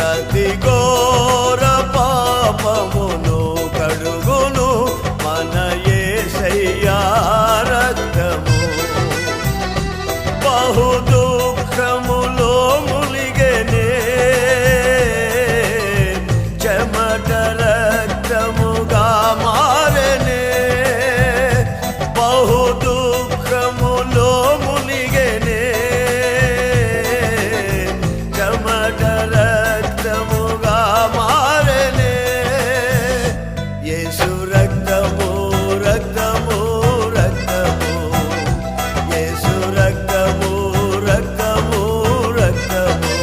ప్రతి ఘోర పాపమును కడుగును మన యేసయ్యా రక్తము. బహు దుఃఖములో మునిగెనే చెమట రక్తముగా మారెనే. బహు దుఃఖములో మునిగెనే చెమట రక్తముగా మారెనే. యేసు రక్తము రక్తము రక్తము, యేసు రక్తము రక్తము రక్తము.